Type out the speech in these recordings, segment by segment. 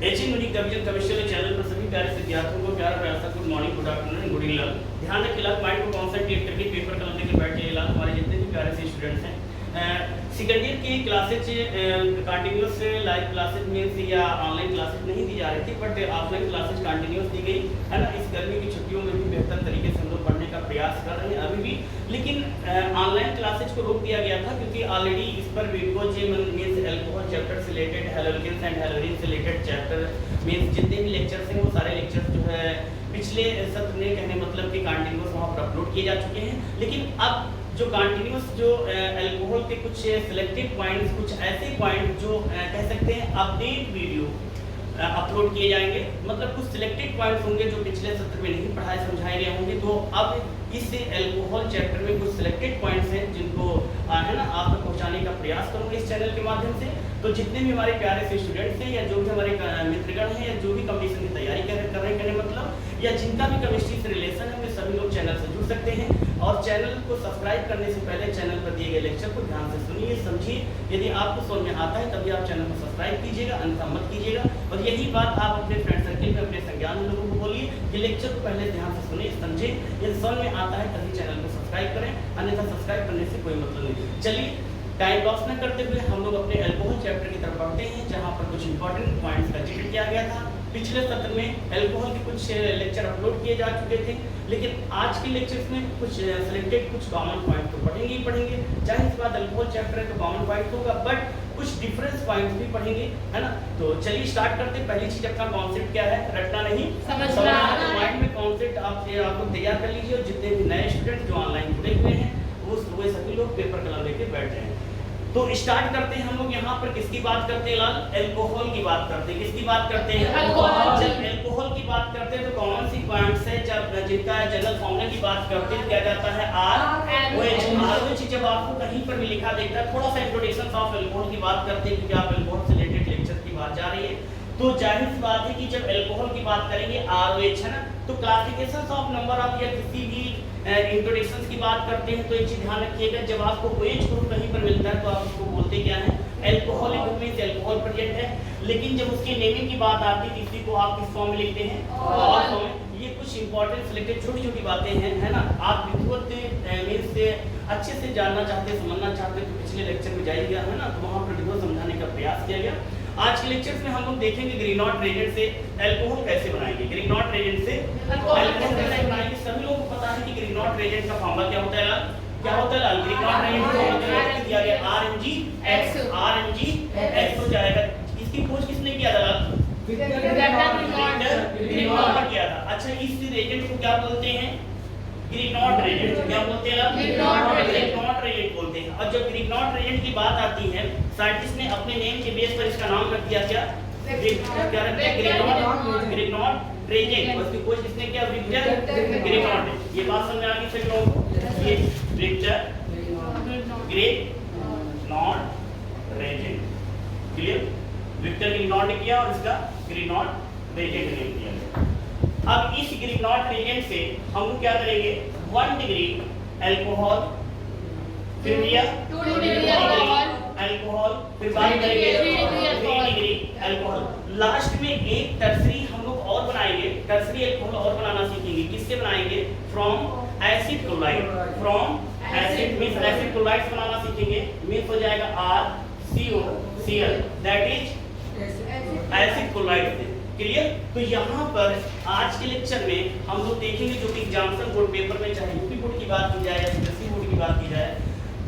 HN unique division chemistry channel पर सभी प्यारे विद्यार्थियों को प्यार भरा good morning, good afternoon, good evening. ध्यान रखिए लाल, माइंड को कॉन्सेंट्रेट करके पेपर कलम लेके बैठ जाइए लाल। हमारे जितने भी प्यारे से स्टूडेंट्स हैं सेकेंड ईयर की क्लासेज कंटिन्यूस लाइव क्लासेज में या ऑनलाइन क्लासेज नहीं दी जा रही थी, बट ऑफलाइन क्लासेज कंटिन्यूस दी गई है ना। इस गर्मी की छुट्टियों में भी बेहतर तरीके से हम लोग पढ़ने का प्रयास कर रहे हैं अभी भी, लेकिन ऑनलाइन क्लासेज को रोक दिया गया था क्योंकि ऑलरेडी इस पर वीडियो मीन्स अल्कोहल चैप्टर से रिलेटेड, हैलोजेंस एंड हैलोजन से रिलेटेड चैप्टर मीन्स जितने भी लेक्चर्स हैं वो सारे लेक्चर्स जो है पिछले सत्र में कहने मतलब कि कंटिन्यूस वहाँ पर अपलोड किए जा चुके हैं। लेकिन अब जो कंटिन्यूस जो अल्कोहल के कुछ सिलेक्टेड पॉइंट्स, कुछ ऐसे पॉइंट जो कह सकते हैं अपडेट वीडियो अपलोड किए जाएंगे, मतलब कुछ सिलेक्टेड पॉइंट्स होंगे जो पिछले सत्र में नहीं पढ़ाए समझाए गए होंगे। तो अब इस अल्कोहल चैप्टर में कुछ सिलेक्टेड पॉइंट्स हैं जिनको है ना आप तक पहुंचाने का प्रयास करूंगा इस चैनल के माध्यम से। तो जितने भी हमारे प्यारे से स्टूडेंट्स हैं या जो भी हमारे मित्रगण हैं या जो भी कंपटीशन की तैयारी कर रहे हैं कहने मतलब, या जिनका भी केमिस्ट्री से रिलेशन है, वे सभी लोग चैनल से जुड़ सकते हैं। और चैनल को सब्सक्राइब करने से पहले चैनल पर दिए गए लेक्चर को ध्यान से सुनिए, समझिए। यदि आपको समझ में आता है तभी आप चैनल को सब्सक्राइब कीजिएगा, अन्यथा मत कीजिएगा। और यही बात आप अपने फ्रेंड सर्कल में, अपने संज्ञान लोगों को बोलिए कि लेक्चर को पहले ध्यान से सुनिए, समझिए। यदि समझ में आता है तभी चैनल को सब्सक्राइब करें, अन्यथा सब्सक्राइब करने से कोई मतलब नहीं। चलिए टाइम लॉस न करते हुए हम लोग अपने अल्कोहल चैप्टर की तरफ बढ़ते हैं, जहाँ पर कुछ इंपॉर्टेंट पॉइंट्स का जिक्र किया गया था। पिछले सत्र में अल्कोहल के कुछ लेक्चर अपलोड किए जा चुके थे, लेकिन आज के लेक्चर्स में कुछ सिलेक्टेड कुछ कॉमन पॉइंट तो पढ़ेंगे ही पढ़ेंगे। चाहे इस बात अल्कोहल चैप्टर है तो कॉमन पॉइंट होगा, बट कुछ डिफरेंस पॉइंट्स भी पढ़ेंगे, है ना। तो चलिए स्टार्ट करते हैं। पहली चीज अपना कॉन्सेप्ट क्या है, रटना नहीं समझना। माइंड में कॉन्सेप्ट आप लोग तैयार कर लीजिए, और जितने भी नए स्टूडेंट जो ऑनलाइन जुड़े हुए हैं वो सभी लोग पेपर कलम लेके बैठ जाएं। तो स्टार्ट करते हैं हम लोग यहाँ पर किसकी बात करते हैं लाल, अल्कोहल की बात करते हैं। किसकी बात करते हैं, अल्कोहल। जब अल्कोहल की बात करते हैं तो कौन सी पॉइंट्स है जब जिनका जनरल फॉर्मूला की बात करते हैं क्या जाता है, ROH। जब आपको कहीं पर भी लिखा देखता है, थोड़ा सा इंट्रोडक्शन ऑफ अल्कोहल की बात करते हैं क्योंकि आप अल्कोहल से रिलेटेड लेक्चर की बात जा रही है, तो जाहिर सी बात है कि जब अल्कोहल की बात करेंगे ROH है ना, तो क्लासिफिकेशन ऑफ नंबर ऑफ या किसी भी इंट्रोडक्शंस की बात करते हैं तो एक चीज ध्यान रखिएगा, जब आपको OH ग्रुप कहीं पर मिलता है तो आप उसको बोलते क्या है, अल्कोहलिक ग्रुप में अल्कोहल प्रेजेंट है। लेकिन जब उसकी नेमिंग की बात आती है इसी को आप किस फॉर्म में लिखते हैं, और फॉर्म में। ये कुछ इंपॉर्टेंट सिलेक्टेड छोटी छोटी बातें हैं, है ना। आप विधिवत मीन्स से अच्छे से जानना चाहते, समझना चाहते तो पिछले लेक्चर में जाइएगा, है ना, तो वहाँ पर विधिवत समझाने का प्रयास किया गया। आज के लेक्चर्स में हम लोग देखेंगे ग्रीनॉट रेजेंट से अल्कोहल कैसे बनाएंगे। ग्रीनॉट रेजेंट से अल्कोहल कैसे बनाएंगे। सभी लोगों को पता है कि ग्रीनॉट रेजेंट का फॉर्मूला क्या होता है, क्या होता है ग्रीनॉट रेजेंट दिया गया RMgX हो जाएगा। इसकी खोज किसने किया था, ग्रीनॉट ने किया था। अच्छा, इस रेजेंट को क्या बोलते हैं, ग्रीनॉट रेजेंट। क्या बोलते हैं, ग्रीनॉट रेजेंट बोलते हैं। और जब ग्रीनॉट रेजेंट की बात आती है, साइंटिस्ट ने अपने नेम के बेस पर इसका नाम रख दिया क्या रख दिया, ग्रीनॉट रेजेंट। उसकी खोज किसने किया, विक्टर ग्रीनॉट ने। ये बात समझ आ गई सभी लोगों को, ये विक्टर ग्रीनॉट रेजेंट, क्लियर। विक्टर ग्रीनॉट ने किया और इसका ग्रीनॉट रेजेंट ने किया। अब इस ग्रीनॉट रेजेंट से हम लोग क्या करेंगे, 1 डिग्री अल्कोहल, फिर लिया 2 डिग्री अल्कोहल, फिर बात करेंगे 3 डिग्री अल्कोहल। लास्ट में एक टर्सरी हम लोग और बनाएंगे, टर्सरी अल्कोहल और बनाना सीखेंगे। किससे बनाएंगे, from acid chloride, from acid means acid chloride बनाना सीखेंगे। मींस हो जाएगा RCOCl, that is acid chloride, clear. तो यहाँ पर आज के लेक्चर में हम लोग देखेंगे जो कि एग्जामिनेशन बोर्ड पेपर में चाहे यूपी बोर्ड की बात की जाए या सीबीएसई बोर्ड की बात की जाए,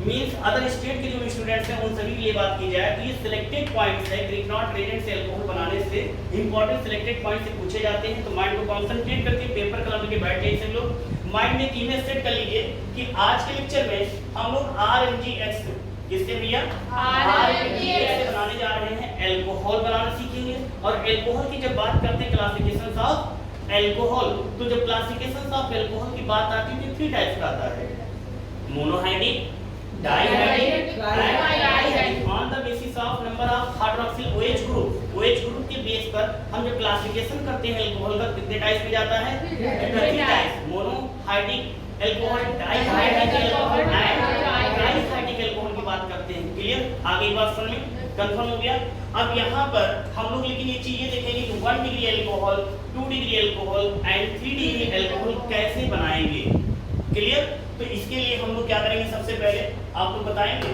मींस अदर स्टेट के जो स्टूडेंट्स हैं उन सभी के लिए बात की जाए, तो ये सिलेक्टेड पॉइंट्स है ग्रीनॉट रेजेंट से अल्कोहल बनाने से इंपॉर्टेंट सिलेक्टेड पॉइंट्स से पूछे जाते हैं। तो माइंड को कॉन्सेंट्रेट करके पेपर कलम लेके बैठ जाइए सब लोग। माइंड में एक इमेज सेट कर लीजिए कि आज के लेक्चर में हम लोग RMgX किससे भैया, RMgX से बनाने जा रहे हैं, अल्कोहल बनाना सीखेंगे। और अल्कोहल की जब बात करते हैं क्लासिफिकेशन ऑफ अल्कोहल, तो जब क्लासिफिकेशन ऑफ अल्कोहल की बात आती है तो 3 टाइप्स का आता है, monohydric, dihydric. On the basis of number of hydroxyl OH group, OH group के बेस पर हम जब क्लासिफिकेशन करते हैं अल्कोहल का कितने टाइप्स में जाता है, 3 types, monohydric alcohol, dihydric alcohol, trihydric alcohol की बात करते हैं, क्लियर। आगे बात सुन लें। कंफर्म हो गया। अब यहाँ पर हम लोग लेकिन ये चीजें देखेंगे कि 1 degree alcohol, 2 degree alcohol and 3 degree alcohol कैसे बनाएंगे। क्लियर? तो इसके लिए हम लोग क्या करेंगे, सबसे पहले आपको बताएंगे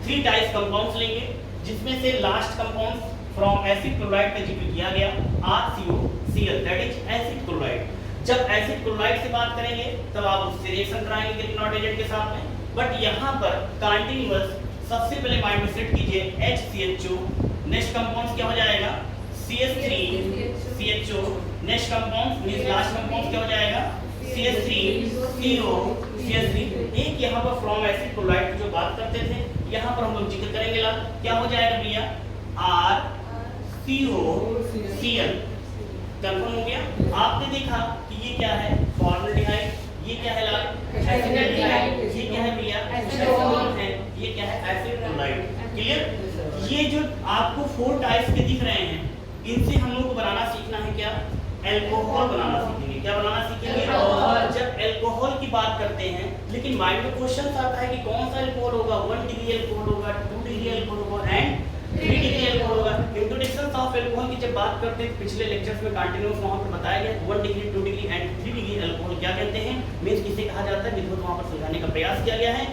3 टाइप्स कंपाउंड्स लेंगे, जिसमें से last compound from acid chloride का जिक्र किया गया RCOCl, that is acid chloride. जब एसिड क्लोराइड से बात करेंगे तब आप उससे रिएक्शन कराएंगे ग्रिग्नॉट एजेंट के साथ में, बट यहाँ पर कंटीन्यूअस सबसे पहले माइंड में सेट कीजिए HCHO, नेक्स्ट कंपाउंड क्या हो जाएगा CH3CHO, next compound means last compound क्या हो जाएगा CH3CO CH3। एक यहाँ पर फ्रॉम एसिड क्लोराइड की जो बात करते थे, यहाँ पर हम लोग जिक्र करेंगे ला क्या हो जाएगा भैया RCOCl। कंफर्म हो गया? आपने देखा कि ये क्या है फॉर्मल्डिहाइड, ये क्या है लाल एसिटाल्डिहाइड, ये क्या है भैया एसीटोन है, ये क्या है एसिड क्लोराइड। क्लियर? ये जो आपको 4 टाइप्स के दिख रहे हैं, इनसे हम लोग को बनाना सीखना है क्या, अल्कोहल बनाना सीखेंगे। क्या बनाना सीखेंगे? और जब अल्कोहल की बात करते हैं, लेकिन माइंड में क्वेश्चन आता है कि कौन सा अल्कोहल होगा, 1 डिग्री अल्कोहल होगा, 2 डिग्री अल्कोहल होगा एंड 3 डिग्री अल्कोहल होगा। इंट्रोडक्शन ऑफ अल्कोहल की जब बात करते हैं पिछले लेक्चर्स में कंटिन्यूअस वहां पर बताया गया 1 degree 2 degree and 3 degree alcohol क्या कहते हैं, मींस किसे कहा जाता है, विधिवत वहां पर समझाने का प्रयास किया गया है।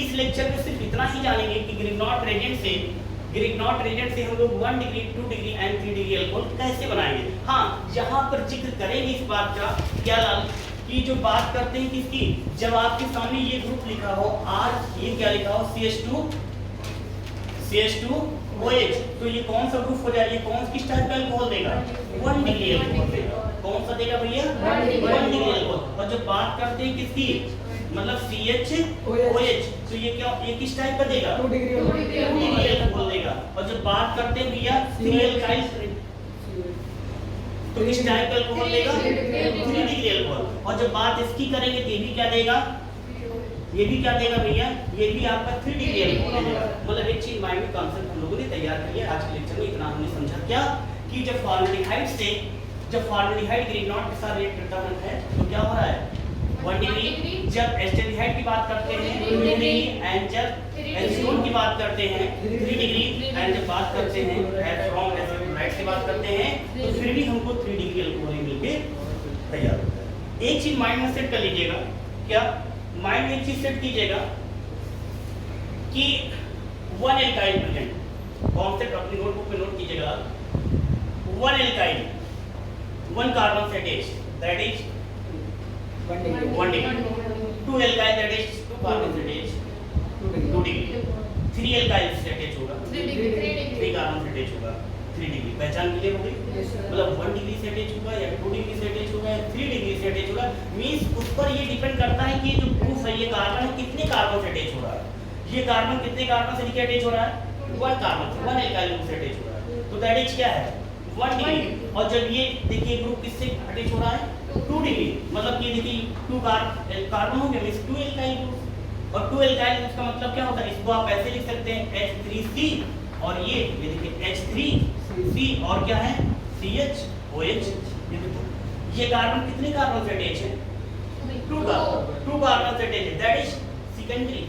इस लेक्चर में सिर्फ इतना ही जानेंगे कि ग्रिग्नॉट रेजेंट से हम लोग 1 degree 2 degree and 3 degree alcohol कैसे बनाएंगे। हाँ, यहाँ पर जिक्र करेंगे इस बात का क्या लाल कि जो बात करते हैं किसकी, जब आपके सामने ये ग्रुप लिखा हो R, ये क्या लिखा हो CH2OH, तो ये कौन सा ग्रुप हो जाएगा, ये कौन किस टाइप का अल्कोहल देगा, 1 डिग्री अल्कोहल देगा। कौन सा देगा भैया 1 डिग्री अल्कोहल। और जब बात करते हैं किसकी, मतलब CHOH, तो ये क्या, ये किस टाइप का देगा 2 डिग्री अल्कोहल देगा। और जब बात करते हैं भैया 3 अल्काइल, तो किस टाइप का अल्कोहल देगा 3 डिग्री अल्कोहल। और जब बात इसकी करेंगे तो ये भी क्या देगा, ये भी क्या देगा भैया, ये भी आपका 3 डिग्री अल्कोहल देगा। मतलब एक चीज माइंड में कॉन्सेप्ट हम लोगों ने तैयार किया आज के लेक्चर में, इतना हमने समझा क्या कि जब फॉर्मल्डिहाइड ग्रिग्नॉट के साथ रिएक्ट करता है तो क्या हो रहा है 1 डिग्री। जब एस्टेल्डिहाइड की बात करते हैं 2 डिग्री एंड जब एसीटोन की बात करते हैं 3 डिग्री एंड जब बात करते हैं फ्रॉम एसिड क्लोराइड की बात करते हैं तो फिर भी हमको 3 डिग्री अल्कोहल मिलके तैयार होता है। एक चीज माइंड में सेट कर लीजिएगा, क्या माइंड में एक चीज सेट कीजिएगा कि 1 एल्काइल प्रेजेंट, कॉन्सेप्ट अपनी नोटबुक में नोट कीजिएगा। 1 एल्काइल 1 कार्बन से attached, that is 1 degree. 2 alkyl that is 2 carbon से अटैच्ड 2 डिग्री। 3 एल्काइल से अटैच होगा 3 कार्बन से अटैच होगा 3 डिग्री। पहचान क्लियर हो गई? मतलब 1 डिग्री से अटैच होगा या 2 डिग्री से अटैच होगा या 3 डिग्री से अटैच होगा, मींस उस पर ये डिपेंड करता है कि जो प्रूफ है ये कार्बन कितने कार्बन से अटैच हो रहा है। ये कार्बन कितने कार्बन से लेके अटैच हो रहा है 1 कार्बन से, 1 एल्काइल ग्रुप से अटैच हो रहा है, तो दैट इज क्या है 1 डिग्री। और जब ये देखिए ग्रुप किससे अटैच हो रहा है 2 डिग्री, मतलब ये देखिए 2 कार्बन हो गया मींस 2 एल्काइल ग्रुप। और 2 एल्काइल ग्रुप का मतलब क्या होता है, इसको आप ऐसे लिख सकते हैं H3C और ये देखिए H3C और क्या है CHOH। ये कार्बन कितने कार्बन से अटैच है 2 कार्बन से अटैच है, that is secondary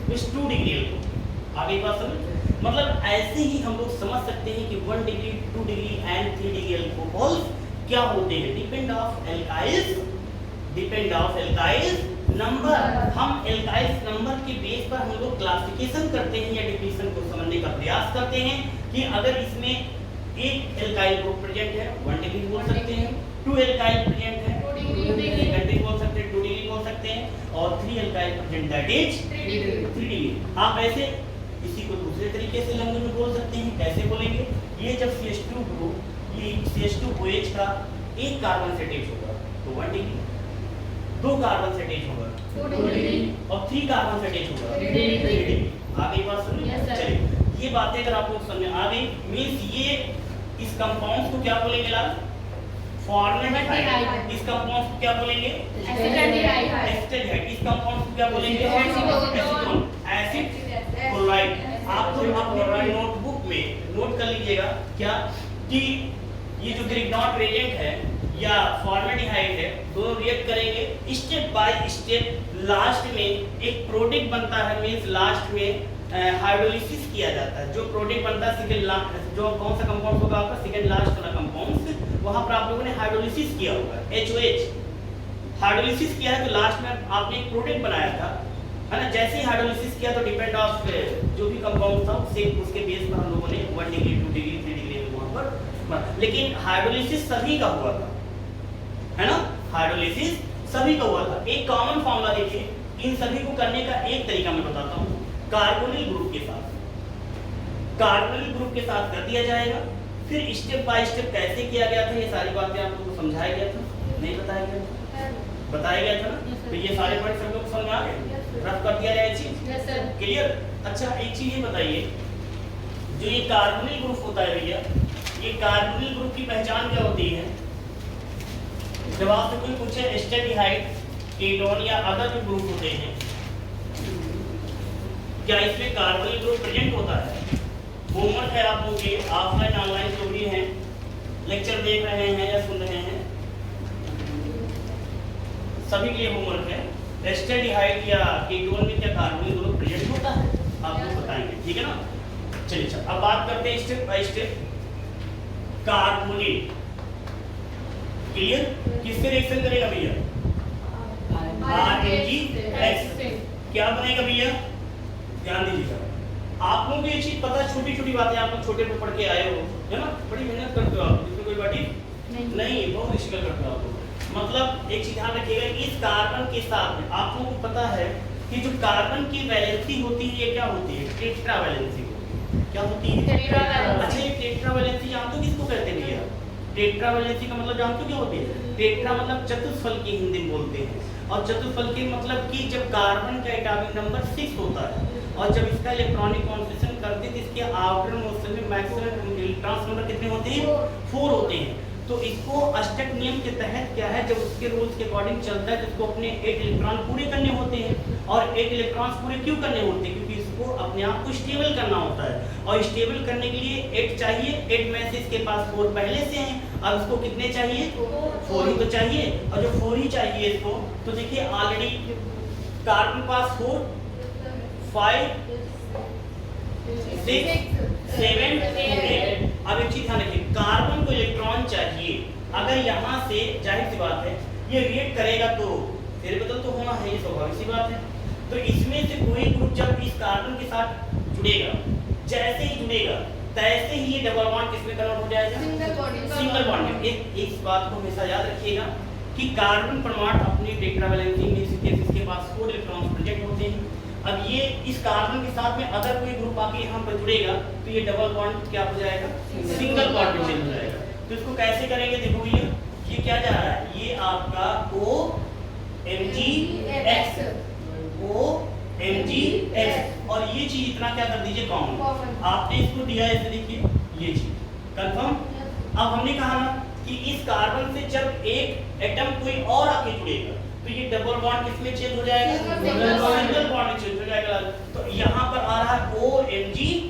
means 2 degree alcohol. आगे बात समझ, मतलब ऐसे ही हम लोग समझ सकते हैं कि 1 degree 2 degree and 3 degree alcohol क्या होते हैं, डिपेंड ऑफ एल्काइल्स नंबर। हम एल्काइल्स नंबर के बेस पर हम लोग क्लासिफिकेशन करते हैं या डिफिनेशन को समझने का प्रयास करते हैं कि अगर इसमें एक एल्काइल ग्रुप प्रेजेंट है 1 डिग्री बोल सकते हैं, 2 एल्काइल प्रेजेंट है 2 डिग्री बोल सकते हैं, 2 डिग्री बोल सकते हैं, और 3 alkyl present that is 3 degree. आप ऐसे इसी को दूसरे तरीके से लैंग्वेज में बोल सकते हैं, कैसे बोलेंगे, ये जब CH2 ग्रुप ये CH2OH का एक कार्बन से अटैच होगा तो 1 डिग्री, 2 कार्बन से अटैच होगा 2 डिग्री और 3 कार्बन से अटैच होगा 3 डिग्री। आगे बात समझ, चलिए ये बातें अगर आप लोग समझ में आ गई, मींस ये इस कंपाउंड को क्या बोलेंगे लाल फॉर्मल्डिहाइड, इस कंपाउंड को क्या बोलेंगे एस्टेल्डिहाइड, इस कंपाउंड को क्या बोलेंगे एसीटोन, एसिड क्लोराइड। आप लोग अपने नोटबुक में नोट कर लीजिएगा क्या कि ये जो ग्रिग्नॉट रेजेंट है या फॉर्मल्डिहाइड है, दोनों रिएक्ट करेंगे स्टेप बाय स्टेप, लास्ट में एक प्रोडक्ट बनता है, मींस लास्ट में हाइड्रोलिसिस किया जाता है, जो प्रोडक्ट बनता है सेकंड लास्ट, जो कौन सा कंपाउंड होगा आपका सेकंड लास्ट वाला कंपाउंड, वहां पर आप लोगों ने हाइड्रोलिसिस किया होगा, HOH हाइड्रोलिसिस किया है तो लास्ट में आपने एक प्रोडक्ट बनाया था, है ना। जैसे ही हाइड्रोलिसिस किया तो डिपेंड ऑफ जो भी कंपाउंड था उसके बेस पर हम लोगों ने 1 डिग्री 2 डिग्री 3 डिग्री वहां पर, लेकिन हाइड्रोलिसिस सभी का हुआ था, है ना। हाइड्रोलिसिस सभी का हुआ था। एक कॉमन फॉर्मूला देखिए, इन सभी को करने का एक तरीका मैं बताता हूँ, कार्बोनिल ग्रुप के साथ, कार्बोनिल ग्रुप के साथ कर दिया जाएगा। फिर स्टेप बाय स्टेप कैसे किया गया था, ये सारी बातें आप लोगों को समझाया गया था, नहीं बताया गया था, बताया गया था ना। तो ये सारे पॉइंट सब लोग समझ आ गए, रफ कर दिया जाए चीज, क्लियर। अच्छा एक चीज ये बताइए, जो ये कार्बोनिल ग्रुप होता है भैया, ये कार्बोनिल ग्रुप की पहचान क्या होती है? जब आपसे कोई पूछे एस्टेरिहाइड, कीटोन या अदर जो ग्रुप होते हैं, क्या इसमें कार्बोनिल ग्रुप प्रेजेंट होता है? होमवर्क है आप लोगों के, ऑफलाइन ऑनलाइन जो भी हैं, लेक्चर देख रहे हैं या सुन रहे हैं, सभी के लिए होमवर्क है। एस्टेरिहाइड या कीटोन में क्या कार्बोनिल ग्रुप प्रेजेंट होता है? आप लोग बताएंगे, ठीक है ना। चलिए चल अब बात करते हैं step by step. Carbonyl clear, किससे रिएक्शन करेगा भैया? RNG क्या बनेगा भैया? ध्यान दीजिएगा, आप लोगों को ये चीज पता है, छोटी छोटी बातें आप लोग छोटे पे पढ़ के आए हो, है ना। बड़ी मेहनत करते हो आप, इसमें कोई बात नहीं, बहुत मुश्किल करते हो आप लोग। मतलब एक चीज ध्यान रखिएगा, इस कार्बन के साथ में आप लोगों को पता है कि जो कार्बन की वैलेंसी होती है, ये क्या होती है? टेट्रा वैलेंसी होती है। क्या होती है? अच्छा ये टेट्रा वैलेंसी जानते हो किसको कहते हैं भैया? टेट्रा वैलेंसी का मतलब जानते हो क्या होती है? टेट्रा मतलब चतुष्फल की हिंदी में बोलते हैं, और चतुष्फल के मतलब कि जब कार्बन का एटॉमिक नंबर 6 होता है और जब इसका इलेक्ट्रॉनिक कॉन्फिगरेशन करते हैं, इसके आउटर मोशन में मैक्सिमम इलेक्ट्रॉन्स नंबर कितने होते हैं? 4 होते हैं। तो इसको अष्टक नियम के तहत क्या है, जब उसके रूल्स के अकॉर्डिंग चलता है तो इसको अपने 8 इलेक्ट्रॉन पूरे करने होते हैं। और 8 इलेक्ट्रॉन्स पूरे क्यों करने होते हैं? क्योंकि इसको अपने आप को स्टेबल करना होता है, और स्टेबल करने के लिए 8 चाहिए। 8 में से इसके पास 4 पहले से हैं, अब इसको कितने चाहिए? 4 ही तो चाहिए, और जो 4 ही चाहिए इसको, तो देखिए ऑलरेडी कार्बन पास 4 5 6 7 8। अब एक चीज ध्यान रखिए, कार्बन को इलेक्ट्रॉन चाहिए, अगर यहाँ से जाहिर सी बात है ये रिएक्ट करेगा तो फेरबदल तो होना है, ये स्वाभाविक सी बात है। तो इसमें से कोई ग्रुप जब इस कार्बन के साथ जुड़ेगा, जैसे ही जुड़ेगा तैसे ही ये डबल बॉन्ड किसमें कन्वर्ट हो जाएगा? सिंगल बॉन्ड में। इस बात को हमेशा याद रखिएगा कि कार्बन परमाणु अपनी टेट्रा वैलेंसी में इसके पास 4 इलेक्ट्रॉन प्रोजेक्ट होते हैं। अब ये इस कार्बन के साथ में अगर कोई ग्रुप आके यहाँ पर जुड़ेगा तो ये डबल बॉन्ड क्या हो जाएगा? सिंगल बॉन्ड में चेंज हो जाएगा। तो इसको कैसे करेंगे? देखो भैया ये क्या जा रहा है, ये आपका OMgX, OMgX, और ये चीज इतना क्या कर दीजिए कॉमन। आपने इसको दिया ऐसे, देखिए ये चीज कंफर्म। अब हमने कहा ना कि इस कार्बन से जब एक एटम कोई और आके जुड़ेगा तो ये डबल बॉन्ड किसमें चेंज हो जाएगा? सिंगल बॉन्ड में चेंज हो जाएगा। तो यहाँ पर आ रहा है OMgX,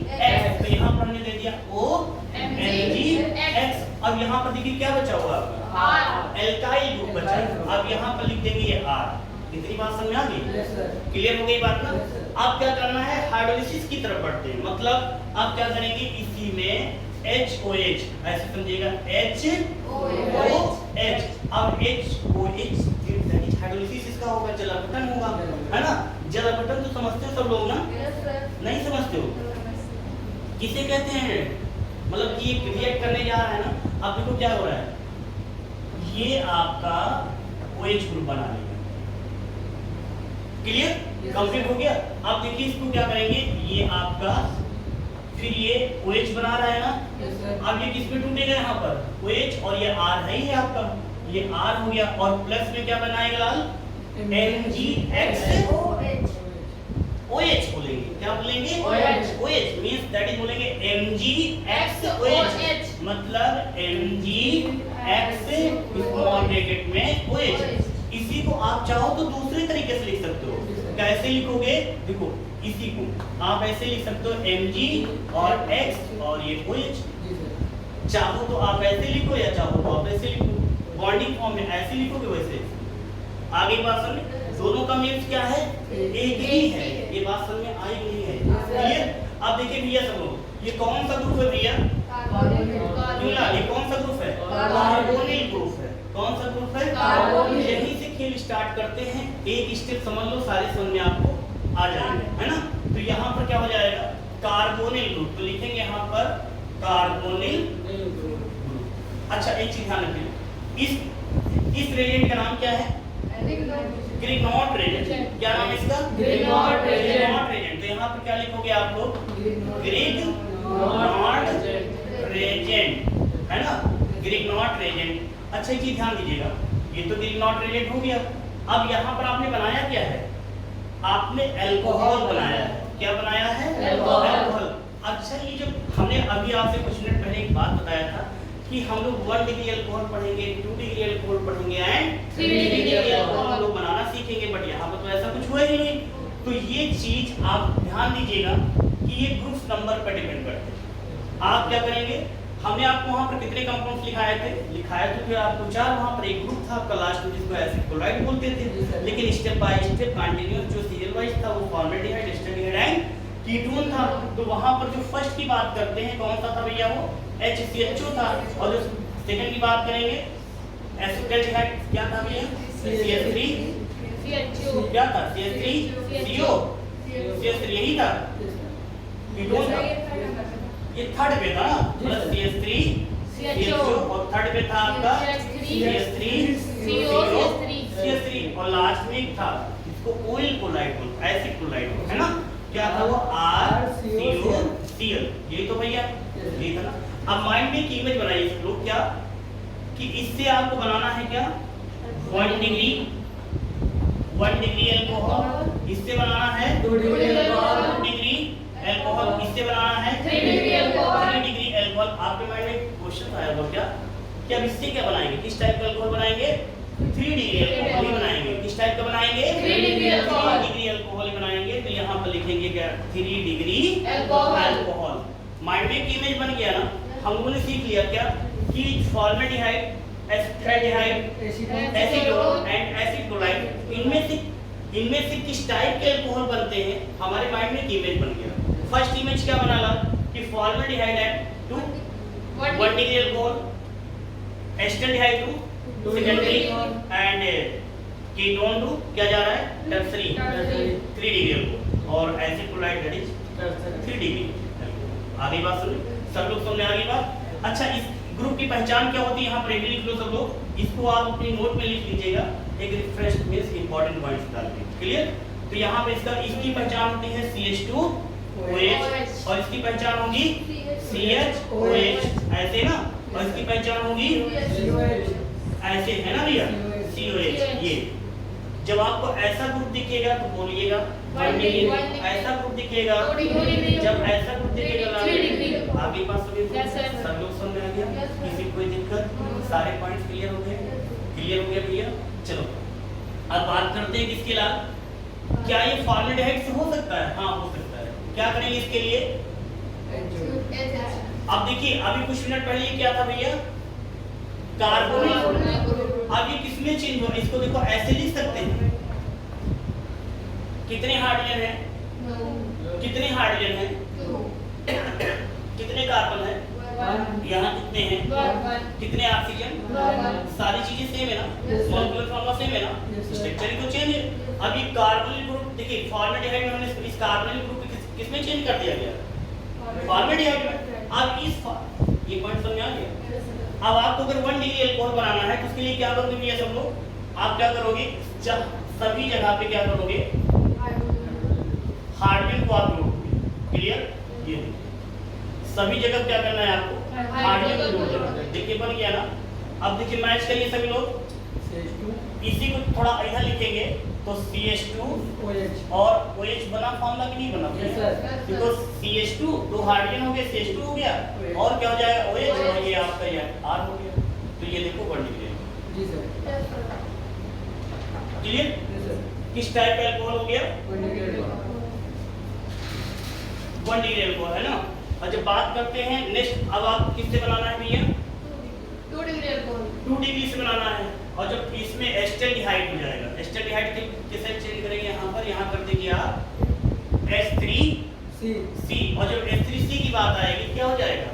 तो यहाँ पर हमने दे दिया OMgX। अब यहाँ पर देखिए क्या बचा हुआ आपका? एल्काइल ग्रुप बचा है। अब यहाँ पर लिख देंगे ये R। इतनी बात समझ आ गई? क्लियर हो गई बात ना। अब क्या करना है? हाइड्रोलिसिस की तरफ बढ़ते हैं। मतलब अब क्या करेंगे, इसी में HOH ऐसे समझिएगा, HOH। अब HOH हाइड्रोलिसिस इसका होगा, जल अपघटन होगा, है ना। जल अपघटन तो समझते हो सब लोग ना? नहीं समझते हो? किसे कहते हैं? मतलब कि रिएक्ट करने जा रहा है ना। अब देखो क्या हो रहा है, ये आपका OH ग्रुप बना लेगा। क्लियर? कंप्लीट हो गया। अब देखिए इसको क्या करेंगे, ये आपका फिर ये OH बना रहा है ना। अब ये किस में टूटेगा? यहाँ पर OH, और ये R है ही आपका, ये R हो गया, और प्लस में क्या बनाएगा लाल? MgX OH बोलेंगे। क्या बोलेंगे? OH मींस दैट इज बोलेंगे MgX OH, मतलब MgX स्मॉल ब्रैकेट में OH। इसी को आप चाहो तो दूसरे तरीके से लिख सकते हो। कैसे लिखोगे? देखो इसी को आप ऐसे लिख सकते हो Mg और X और ये OH। चाहो तो आप ऐसे लिखो या चाहो तो आप ऐसे लिखो, बॉन्डिंग फॉर्म में ऐसे लिखोगे वैसे। आगे बात समझ, दोनों का मीन्स क्या है? एक ही है। ये बात समझ में आई नहीं है? क्लियर? अब देखिए भैया सब लोग, ये कौन सा ग्रुप है भैया? ये कौन सा ग्रुप है? कार्बोनिल ग्रुप है। कौन सा ग्रुप है? कार्बोनिल। यहीं से खेल स्टार्ट करते हैं, एक स्टेप समझ लो, सारे समझ में आपको आ जाएंगे, है ना? तो यहाँ पर क्या हो जाएगा? कार्बोनिल ग्रुप, तो लिखेंगे यहाँ पर कार्बोनिल ग्रुप। अच्छा एक चीज ध्यान रखिए, इस रेजेंट का नाम क्या है? ग्रिग्नॉट रेजेंट। क्या नाम है इसका? ग्रिग्नॉट रेजेंट। तो यहाँ पर क्या लिखोगे आप लोग? ग्रिग्नॉट रेजेंट, है ना? ग्रिग्नॉट रेजेंट। अच्छा एक चीज ध्यान दीजिएगा, ये तो ग्रिग्नॉट रेजेंट हो गया। अब यहाँ पर आपने बनाया क्या है? आपने अल्कोहल बनाया है। क्या बनाया है? अल्कोहल। अच्छा ये जो हमने अभी आपसे कुछ मिनट पहले एक बात बताया था कि हम लोग 1 डिग्री अल्कोहल पढ़ेंगे, 2 डिग्री अल्कोहल पढ़ेंगे एंड 3 डिग्री अल्कोहल हम लोग बनाना सीखेंगे, बट यहाँ पर तो ऐसा कुछ हुआ ही नहीं। तो ये चीज आप ध्यान दीजिएगा कि ये ग्रुप नंबर पर डिपेंड करते हैं। आप क्या करेंगे, हमने आपको वहां पर कितने कंपाउंड्स लिखाए थे फिर आपको 4, वहां पर एक ग्रुप था आपका लास्ट में जिसको एसिड क्लोराइड बोलते थे, लेकिन स्टेप बाय स्टेप कंटीन्यूअस जो सीरियल वाइज था वो फॉर्मेल्डिहाइड, एस्टल्डिहाइड एंड कीटोन था। तो वहां पर जो फर्स्ट की बात करते हैं कौन सा था भैया? वो HCHO था। और जो सेकंड की बात करेंगे एसिटाल्डिहाइड, क्या था भैया? CH3 क्या था? CH3CO, CH3 यही था, कीटोन था। ये थर्ड पे था ना, प्लस CH3CO, और थर्ड पे था आपका CH3CO, और लास्ट में एक था इसको ऑयल क्लोराइड बोलते हैं, एसिड क्लोराइड, है ना? क्या था वो? RCOCl। ये तो भैया ये था ना। अब माइंड में एक इमेज बनाइए सब लोग, क्या कि इससे आपको बनाना है क्या? 1 डिग्री अल्कोहल, इससे बनाना है 2 डिग्री अल्कोहल, इससे बनाना है 3 डिग्री अल्कोहल। आपके माइंड में क्वेश्चन आया होगा क्या कि अब इससे क्या बनाएंगे? किस टाइप का अल्कोहल बनाएंगे? 3 डिग्री अल्कोहल ही बनाएंगे। किस टाइप का बनाएंगे? 3 डिग्री अल्कोहल ही बनाएंगे। तो यहाँ पर लिखेंगे क्या? 3 डिग्री अल्कोहल। माइंड में एक इमेज बन गया ना। हम लोगों ने सीख लिया क्या कि formaldehyde, acetaldehyde, acetone and acid chloride, इनमें से किस टाइप के अल्कोहल बनते हैं, हमारे माइंड में एक इमेज बन गया। फर्स्ट इमेज क्या बना ला कि फॉर्मेल्डिहाइड है 1 degree alcohol, acetaldehyde 2 secondary and ketone 2 क्या जा रहा है? टर्सरी 3 डिग्री अल्कोहल, और acid chloride that is 3 degree. आगे बात सुनिए, सब लोग समझ आगे बात। अच्छा इस ग्रुप की पहचान क्या होती है? यहाँ पर लिख लो सब लोग, इसको आप अपनी नोट में लिख लीजिएगा, एक रिफ्रेश मींस इंपॉर्टेंट पॉइंट्स डाल के। क्लियर? तो यहाँ पे इसकी पहचान होती है CH2OH, और इसकी पहचान होगी CHOH, ऐसे ना, और इसकी पहचान होगी ऐसे, है ना भैया? COH। ये जब आपको ऐसा ग्रुप दिखेगा तो बोलिएगा 1 डिग्री, ऐसा ग्रुप दिखेगा, जब ऐसा ग्रुप दिखेगा आगे पास सब लोग समझ आ गया? किसी कोई दिक्कत? सारे पॉइंट्स क्लियर हो गए? क्लियर हो गया भैया? चलो अब बात करते हैं किसके लिए, क्या ये फॉर्मेल्डिहाइड से हो सकता है? हाँ हो सकता है। क्या करेंगे इसके लिए? अब देखिए अभी कुछ मिनट पहले क्या था भैया? कार्बोनिल। अब ये किसमें चेंज हो? इसको देखो ऐसे लिख सकते हैं, कितने हाइड्रोजन हैं? कितने हाइड्रोजन हैं? कितने कार्बन है? यहाँ कितने हैं? कितने ऑक्सीजन? सारी चीजें सेम है ना, मॉलिक्यूलर फॉर्मूला सेम है ना, स्ट्रक्चर ही तो चेंज है। अब ये कार्बोनिल ग्रुप देखिए, फॉर्मेल्डिहाइड में हमने इस कार्बोनिल ग्रुप को किसमें चेंज कर दिया गया? फॉर्मेल्डिहाइड में। अब ये पॉइंट समझ आ गया? अब आपको अगर 1 डिग्री अल्कोहल बनाना है तो उसके लिए क्या करोगे भैया सब लोग? आप क्या करोगे? सभी जगह पे क्या करोगे? हाइड्रोजन को आप जोड़ोगे। क्लियर? ये सभी जगह क्या करना है आपको? हाइड्रोजन को जोड़ देना। देखिए बन गया ना। अब देखिए मैच करिए सभी लोग, इसी को थोड़ा इधर लिखेंगे तो CH2 और OH बना फॉर्मूला कि नहीं बना? बिकॉज़ CH2 दो हाइड्रोजन हो गए, CH2 हो गया, और क्या हो जाएगा? OH, और ये आपका ये R हो गया। तो ये देखो 1 डिग्री। जी सर। क्लियर? किस टाइप का अल्कोहल हो गया? 1 डिग्री अल्कोहल, है ना। और जब बात करते हैं नेक्स्ट, अब आप किससे बनाना है भैया? 2 डिग्री अल्कोहल, 2 डिग्री से बनाना है। और जब इसमें एस्टल्डिहाइड हो जाएगा, एस्टल्डिहाइड किसे चेंज करेंगे? यहाँ पर यहाँ कर देंगे आप सी, और जब H3C की बात आएगी क्या हो जाएगा?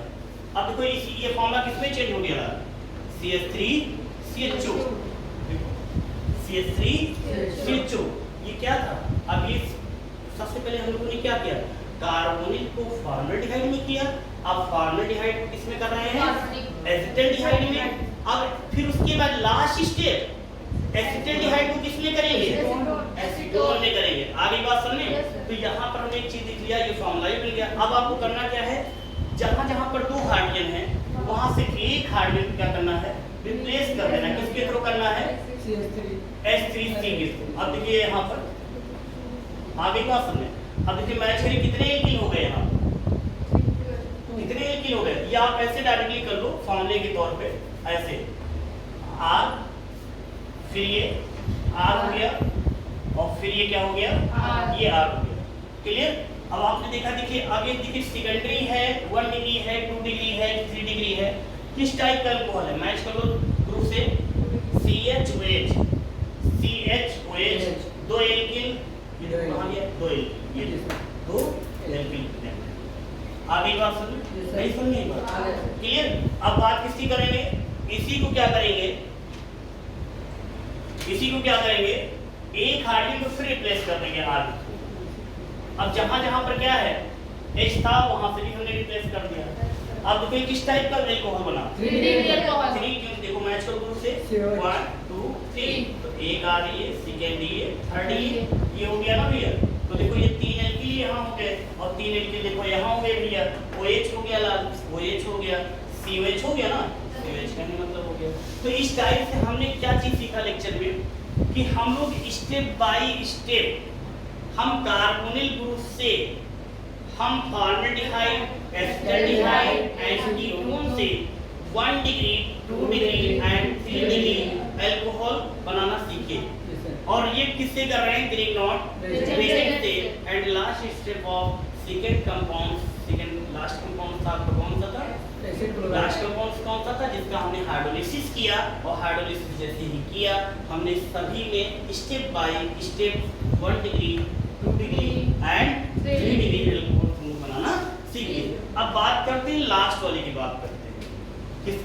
अब देखो ये फॉर्मूला किसमें चेंज हो गया? CH3CHO, CH3CHO। ये क्या था? अब ये सबसे पहले हम लोगों ने क्या किया? कार्बोनिल को फॉर्मल्डिहाइड में किया। अब फॉर्मल्डिहाइड किसमें कर रहे हैं? एसिटल्डिहाइड में। अब फिर उसके बाद लास्ट स्टेप एसिटल्डिहाइड को किसमें करेंगे? एसीटोन में करेंगे। आगे बात समझे? तो यहाँ पर हमने एक चीज लिख लिया, ये फॉर्मूला ही मिल गया। अब आपको करना क्या है? जहाँ जहाँ पर 2 हाइड्रोजन है वहां से एक हाइड्रोजन क्या करना है? रिप्लेस कर देना। किसके थ्रू करना है? H3C के थ्रू। अब देखिए यहाँ पर आगे बात समझे। अब देखिए मैच करिए, कितने एल्किन हो गए यहाँ? कितने एल्किन हो गए? ये आप ऐसे डायरेक्टली कर लो फॉर्मूले के तौर पे, ऐसे R, फिर ये R हो गया, और फिर ये क्या हो गया? ये R हो गया। क्लियर? अब आपने देखा, देखिए अब ये देखिए सेकेंडरी है, 1 डिग्री है, 2 डिग्री है, 3 डिग्री है। किस टाइप का अल्कोहल है? मैच कर लो ग्रुप से। CHOH, दो एल्किल, ये कहां गया? 2 एल्किल, ये 2 एल्किल। आगे बात समझ नहीं? समझी बात? क्लियर? अब बात किसकी करेंगे? इसी को क्या करेंगे? एक हाइड्रोजन को फिर रिप्लेस कर देंगे R। अब जहां जहां पर क्या है? H था, वहां से भी हमने रिप्लेस कर दिया। अब देखो किस टाइप का अल्कोहल बना? 3 अल्कोहल। 3 क्यों? देखो मैच करो ग्रुप से 1 2 3, तो एक आ रही है, सेकेंड ये, थर्ड ये हो गया ना भैया। तो देखो ये 3 एल्किल यहाँ हो गए, और 3 एल्किल देखो यहाँ हो गए भैया। OH हो गया लाल, OH हो गया, COH हो गया ना, COH का मतलब हो गया। तो इस टाइप से हमने क्या चीज सीखा लेक्चर में, कि हम लोग स्टेप बाय स्टेप हम कार्बोनिल ग्रुप से हम फॉर्मल्डिहाइड, एसिटल्डिहाइड, एसीटोन से 1 degree, 2 degree and 3 degree alcohol बनाना सीखे। और ये किससे कर रहे हैं? ग्रिग्नॉट रिएजेंट से। And last step of second compound, second last compound था कौन सा था? लास्ट कंपाउंड कौन सा था? जिसका हमने हाइड्रोलिसिस किया, और हाइड्रोलिसिस जैसे ही किया हमने सभी में step by step 1 degree, 2 degree and 3 degree alcohol बनाना सीखे। अब बात करते हैं लास्ट वाले की बात करते हैं। किस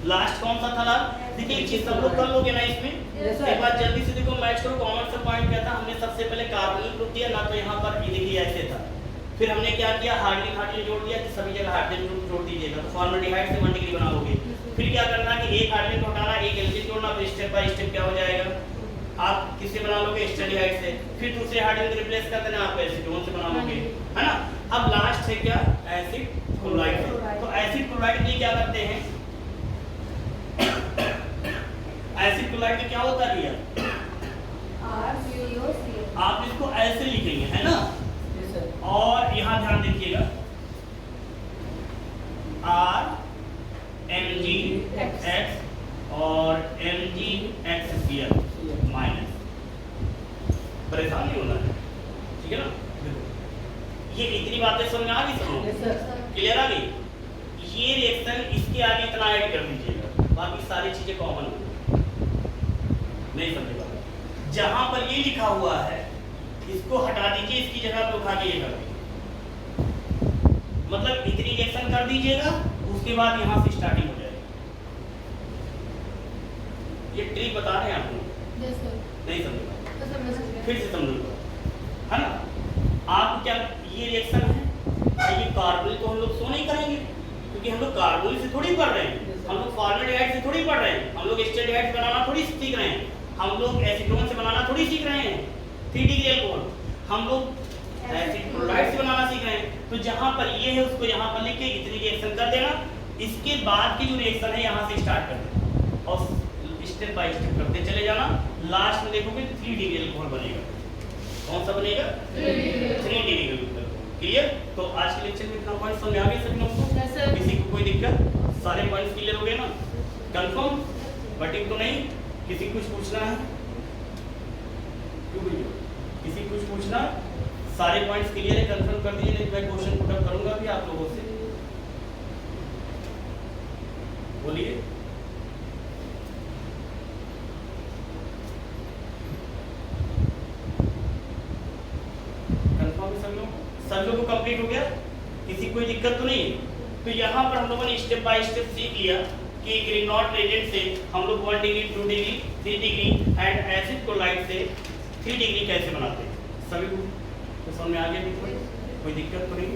लास्ट कौन सा था लाल? देखिए एक चीज सब लोग कर लोगे ना इसमें। एक बार जल्दी से देखो मैच करो। कॉमन सा पॉइंट क्या था? हमने सबसे पहले कार्बोनिल ग्रुप दिया ना, तो यहाँ पर ये देखिए ऐसे था। फिर हमने क्या किया? हाइड्रोजन जोड़ दिया, तो सभी जगह हाइड्रोजन ग्रुप जोड़ दीजिएगा, तो फॉर्मल्डिहाइड से 1 डिग्री बनाओगे। फिर क्या करना कि एक हाइड्रोजन को हटाना, एक एल्किन जोड़ना, फिर स्टेप बाय स्टेप क्या हो जाएगा? आप किससे बना लोगे? एसिटल्डिहाइड से। फिर दूसरे हाइड्रोजन को रिप्लेस कर देना, आप एसीटोन से बना लोगे, है ना। अब लास्ट है क्या? Acid chloride. तो एसिड क्लोराइड के लिए क्या करते हैं? एसिड क्लोराइड में क्या होता है भैया? आप इसको ऐसे लिखेंगे, है ना। और यहाँ ध्यान देखिएगा, RMgX और MgX माइनस। परेशान नहीं होना है, ठीक है ना। ये इतनी बातें समझ आ गई? समझो क्लियर आ गई? ये रिएक्शन इसके आगे इतना ऐड कर दीजिएगा, बाकी सारी चीजें कॉमन होंगी। नहीं समझे बात? जहां पर ये लिखा हुआ है इसको हटा दीजिए, इसकी जगह पे उठा के ये कर दीजिए। मतलब इतनी रिएक्शन कर दीजिएगा, उसके बाद यहां से स्टार्टिंग हो जाएगी। ये ट्रिक बता रहे हैं आपको। नहीं समझे? फिर से समझो, है ना। आप क्या ये रिएक्शन है, ये कार्बोनिल तो हम लोग सो नहीं करेंगे, क्योंकि हम लोग कार्बोनिल से थोड़ी पढ़ रहे हैं, हम लोग फॉर्मल्डिहाइड से थोड़ी पढ़ रहे हैं, हम लोग एसिटल्डिहाइड बनाना थोड़ी सीख रहे हैं, हम लोग एसीटोन से बनाना थोड़ी सीख रहे हैं 3 डिग्री अल्कोहल, हम लोग एसिड क्लोराइड से बनाना सीख रहे हैं। तो जहां पर ये है उसको यहां पर लिख के इतनी रिएक्शन कर देना, इसके बाद की जो रिएक्शन है यहां से स्टार्ट कर देना और स्टेप बाय स्टेप करते चले जाना। लास्ट में देखोगे 3 डिग्री अल्कोहल बनेगा। कौन सा बनेगा? 3 डिग्री अल्कोहल। क्लियर? तो आज के लेक्चर में इतना पॉइंट समझ आ गए सभी लोगों को? किसी को कोई दिक्कत? सारे पॉइंट्स क्लियर हो गए ना? कंफर्म? बटिंग तो नहीं? किसी कुछ पूछना है? क्यों भैया? किसी कुछ पूछना? सारे पॉइंट्स क्लियर है? कंफर्म कर दीजिए, नहीं मैं क्वेश्चन पुट अप करूंगा भी आप लोगों से। बोलिए। कंफर्म सब लोग? सब लोगों को कंप्लीट हो गया, किसी कोई दिक्कत तो नहीं है? तो यहाँ पर हम लोगों ने स्टेप बाय स्टेप सीख लिया कि ग्रीनॉट रेजेंट से हम लोग 1 degree 2 degree 3 degree and acid colloid से 3 डिग्री कैसे बनाते हैं। सभी को तो समझ में आ गया? कोई दिक्कत तो नहीं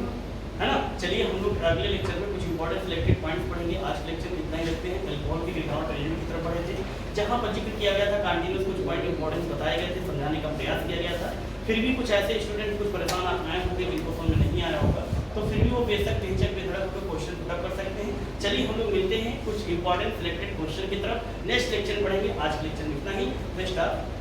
है ना? चलिए हम लोग अगले लेक्चर में कुछ इंपॉर्टेंट सिलेक्टेड पॉइंट्स पढ़ेंगे। आज के लेक्चर में इतना ही रखते हैं। अल्कोहल के ग्रीनॉट रेजेंट की तरफ बढ़े थे, जहाँ पर जिक्र किया गया था कंटिन्यूस कुछ पॉइंट इंपॉर्टेंस बताए गए थे, समझाने का प्रयास किया गया था। फिर भी कुछ ऐसे स्टूडेंट कुछ परेशान आए होंगे जिनको समझ में नहीं आया होगा, तो फिर भी वो बेशक बेझिझक बेधड़क होकर क्वेश्चन पूरा कर सकते हैं। चलिए हम लोग मिलते हैं कुछ इंपॉर्टेंट सिलेक्टेड क्वेश्चन की तरफ, नेक्स्ट लेक्चर में पढ़ेंगे। आज के लेक्चर में इतना ही। Best of